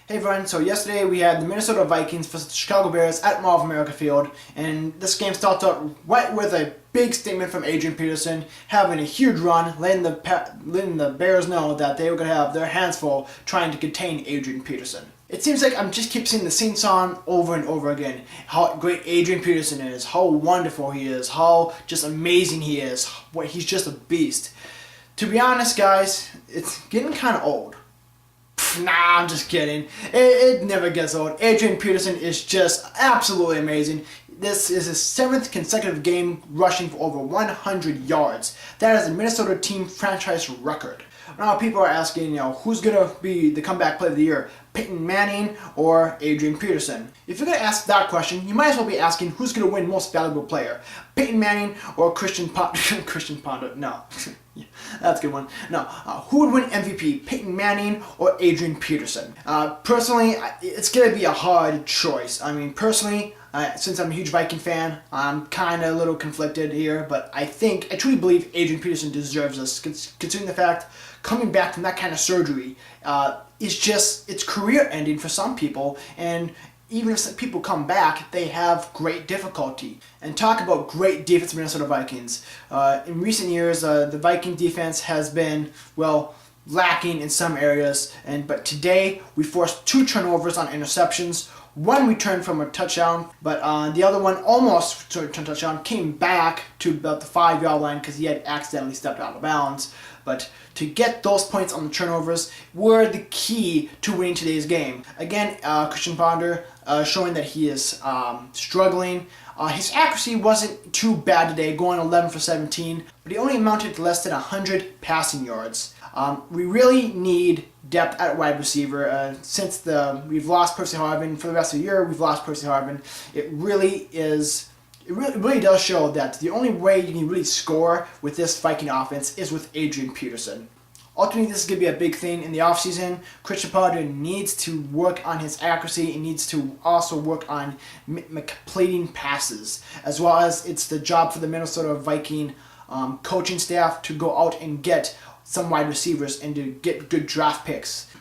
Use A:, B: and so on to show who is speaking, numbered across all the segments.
A: Hey everyone, so yesterday we had the Minnesota Vikings versus the Chicago Bears at Mall of America Field, and this game starts out right with a big statement from Adrian Peterson, having a huge run, letting the Bears know that they were going to have their hands full trying to contain Adrian Peterson. It seems like I'm just keep singing the same song over and over again, how great Adrian Peterson is, how wonderful he is, how just amazing he is, he's just a beast. To be honest guys, it's getting kind of old. Nah, I'm just kidding. It never gets old. Adrian Peterson is just absolutely amazing. This is his 7th consecutive game rushing for over 100 yards. That is a Minnesota team franchise record. Now people are asking, who's going to be the comeback player of the year? Peyton Manning or Adrian Peterson? If you're going to ask that question, you might as well be asking who's going to win most valuable player? Peyton Manning or Christian Ponder? No. Yeah, that's a good one. No, who would win MVP, Peyton Manning or Adrian Peterson? Personally, it's going to be a hard choice. I mean, personally, since I'm a huge Viking fan, I'm kind of a little conflicted here, but I truly believe Adrian Peterson deserves this, considering the fact coming back from that kind of surgery it's career ending for some people, and even if some people come back, they have great difficulty. And talk about great defense, Minnesota Vikings. In recent years, the Viking defense has been, lacking in some areas. But today, we forced 2 turnovers on interceptions. One returned from a touchdown, but the other one almost turned a touchdown, came back to about the 5-yard line because he had accidentally stepped out of bounds. But to get those points on the turnovers were the key to winning today's game. Again, Christian Ponder showing that he is struggling. His accuracy wasn't too bad today, going 11 for 17, but he only amounted to less than 100 passing yards. We really need depth at wide receiver. Since we've lost Percy Harvin for the rest of the year, we've lost Percy Harvin. It really does show that the only way you can really score with this Viking offense is with Adrian Peterson. Ultimately, this is going to be a big thing in the offseason. Christian Ponder needs to work on his accuracy and needs to also work on completing passes, as well as it's the job for the Minnesota Viking coaching staff to go out and get some wide receivers and to get good draft picks.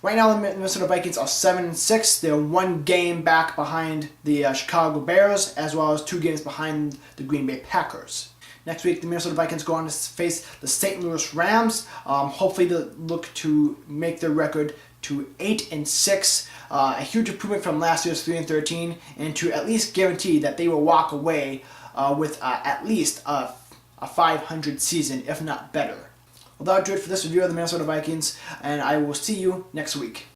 A: Right now, the Minnesota Vikings are 7-6. They're 1 game back behind the Chicago Bears, as well as 2 games behind the Green Bay Packers. Next week, the Minnesota Vikings go on to face the St. Louis Rams. Hopefully, they look to make their record to 8-6, a huge improvement from last year's 3-13, and to at least guarantee that they will walk away with at least a 500 season, if not better. Well, that'll do it for this review of the Minnesota Vikings, and I will see you next week.